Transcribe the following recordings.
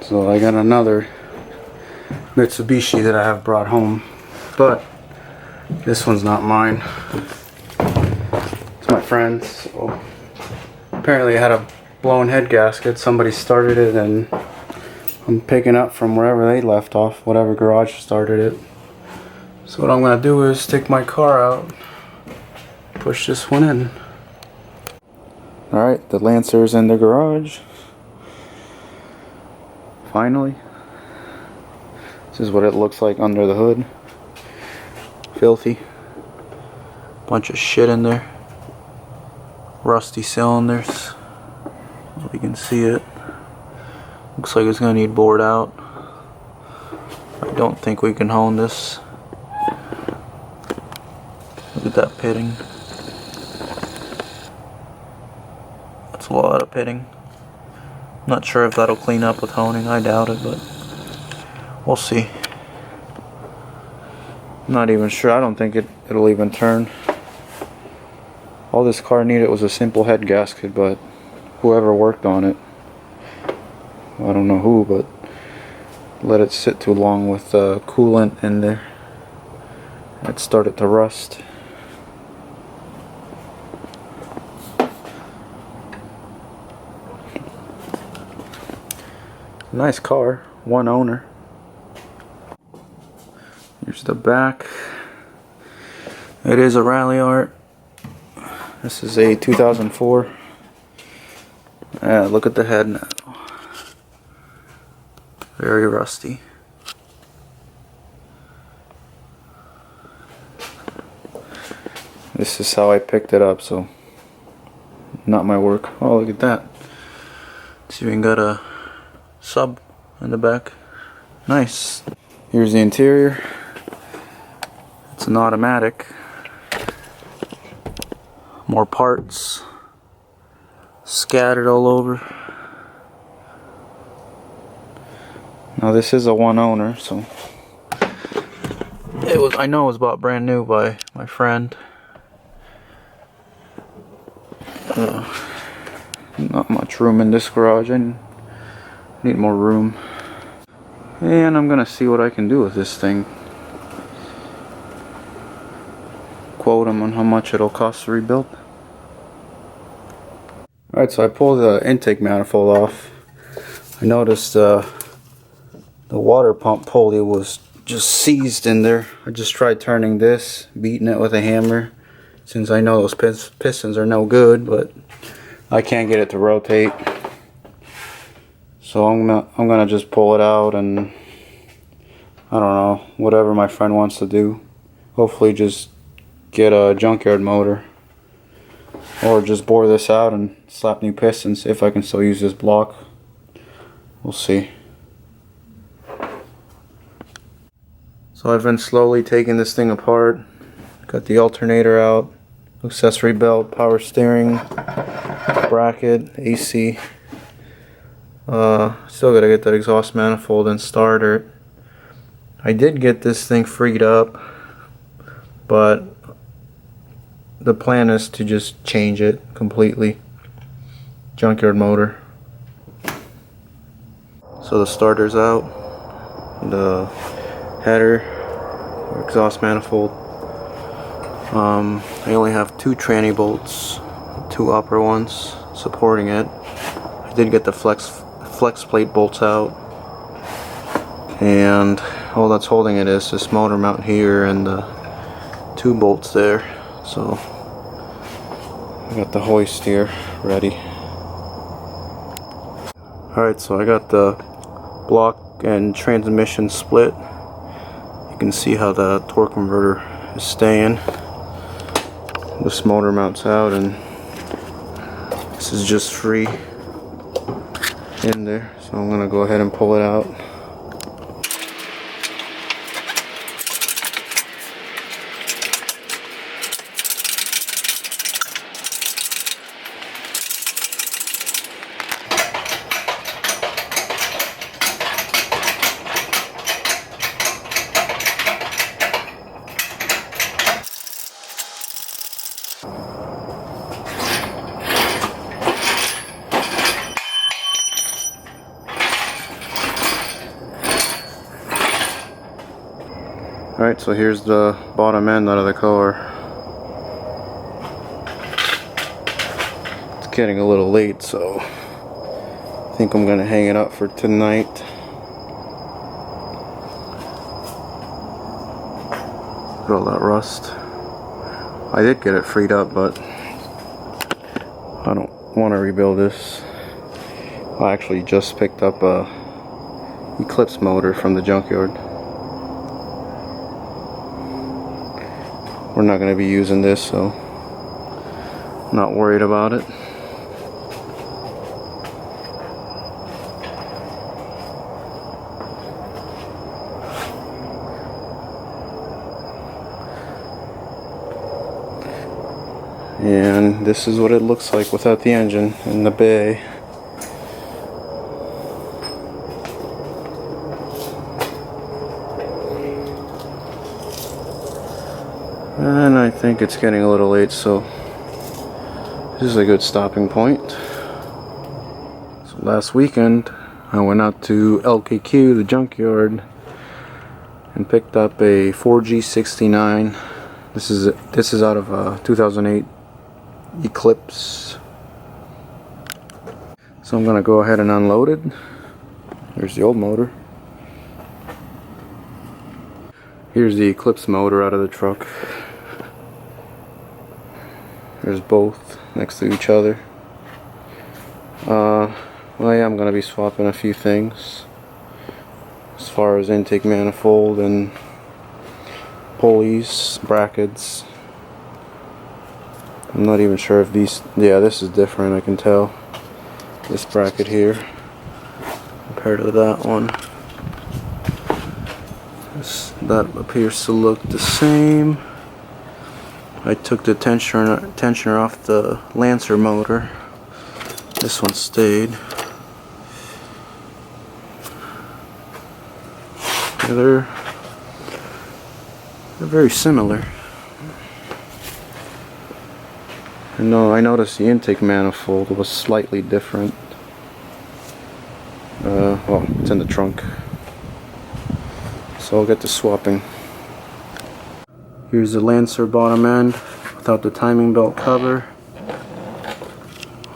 So I got another Mitsubishi that I have brought home, but this one's not mine. It's my friend's. So apparently it had a blown head gasket. Somebody started it and I'm picking up from wherever they left off, whatever garage started it. So what I'm gonna do is take my car out, push this one in. Alright, the Lancer's in the garage. Finally. This is what it looks like under the hood. Filthy. Bunch of shit in there. Rusty cylinders. If you can see it. Looks like it's gonna need bored out. I don't think we can hone this. Look at that pitting. That's a lot of pitting. Not sure if that'll clean up with honing. I doubt it, but we'll see. Not even sure. I don't think it'll even turn. All this car needed was a simple head gasket, but whoever worked on it, I don't know who, but let it sit too long with coolant in there. It started to rust. Nice car, one owner. Here's the back. It is a Ralliart. This is a 2004. Look at the head now. Very rusty. This is how I picked it up, so not my work. Oh, look at that. It's even got a sub in the back. Nice. Here's the interior. It's an automatic. More parts scattered all over. Now this is a one owner, so I know it was bought brand new by my friend. Not much room in this garage. I need more room. And I'm gonna see what I can do with this thing. Quote them on how much it'll cost to rebuild. Alright, so I pulled the intake manifold off. I noticed the water pump pulley was just seized in there. I just tried turning this, beating it with a hammer, since I know those pistons are no good, but I can't get it to rotate. So I'm gonna just pull it out and I don't know, whatever my friend wants to do. Hopefully just get a junkyard motor, or just bore this out and slap new pistons if I can still use this block. We'll see. So I've been slowly taking this thing apart. Got the alternator out, accessory belt, power steering, bracket, AC. Still gotta get that exhaust manifold and starter. I did get this thing freed up, but the plan is to just change it completely. Junkyard motor. So the starter's out, the header, exhaust manifold. I only have 2 tranny bolts, 2 upper ones supporting it. I did get the flex plate bolts out, and all that's holding it is this motor mount here and the 2 bolts there. So I got the hoist here ready. Alright, so I got the block and transmission split. You can see how the torque converter is staying. This motor mounts out and this is just free in there. So I'm gonna go ahead and pull it out. Alright, so here's the bottom end out of the car. It's getting a little late, so I think I'm gonna hang it up for tonight. Look at all that rust. I did get it freed up, but I don't want to rebuild this. I actually just picked up a Eclipse motor from the junkyard. We're not going to be using this, so I'm not worried about it. And this is what it looks like without the engine in the bay. And I think it's getting a little late, so this is a good stopping point. So last weekend I went out to LKQ, the junkyard, and picked up a 4G69. This is out of a 2008 Eclipse. So I'm gonna go ahead and unload it. There's the old motor. Here's the Eclipse motor out of the truck. There's both next to each other. Well, yeah, I'm gonna be swapping a few things as far as intake manifold and pulleys, brackets. I'm not even sure if these, yeah, this is different, I can tell. This bracket here compared to that one. That appears to look the same. I took the tensioner off the Lancer motor. This one stayed. Yeah, they're very similar. And no, I noticed the intake manifold was slightly different. Well, it's in the trunk. So I'll get to swapping. Here's the Lancer bottom end without the timing belt cover.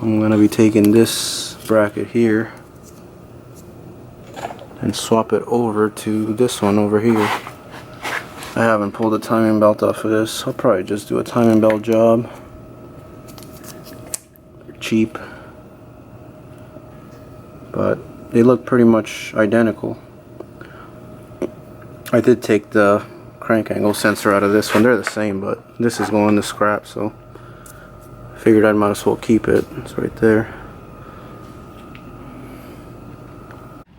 I'm going to be taking this bracket here and swap it over to this one over here. I haven't pulled the timing belt off of this. I'll probably just do a timing belt job. They're cheap, but they look pretty much identical. I did take the crank angle sensor out of this one. They're the same, but this is going to scrap, so I figured I might as well keep it. It's right there.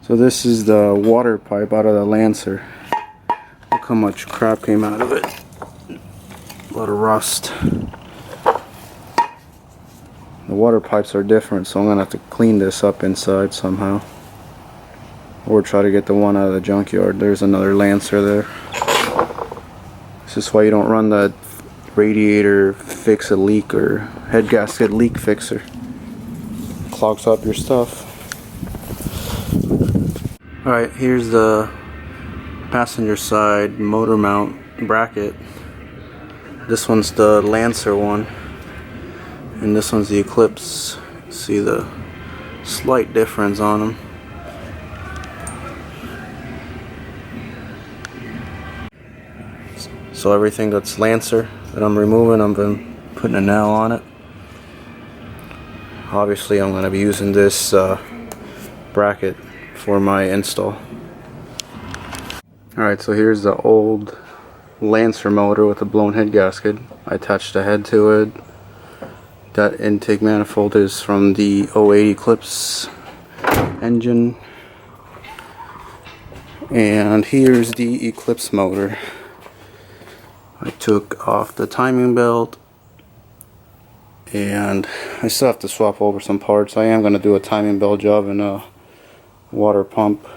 So this is the water pipe out of the Lancer. Look how much crap came out of it. A lot of rust. The water pipes are different, so I'm going to have to clean this up inside somehow. Or try to get the one out of the junkyard. There's another Lancer there. This is why you don't run the radiator fix a leak or head gasket leak fixer. Clogs up your stuff. Alright, here's the passenger side motor mount bracket. This one's the Lancer one, and this one's the Eclipse. See the slight difference on them. So everything that's Lancer that I'm removing, I'm been putting a nail on it. Obviously I'm going to be using this bracket for my install. Alright, so here's the old Lancer motor with a blown head gasket. I attached a head to it. That intake manifold is from the 08 Eclipse engine. And here's the Eclipse motor. I took off the timing belt, and I still have to swap over some parts. I am going to do a timing belt job and a water pump.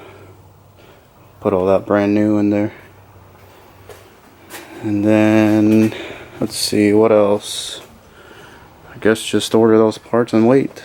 Put all that brand new in there. And then, let's see, what else? I guess just order those parts and wait.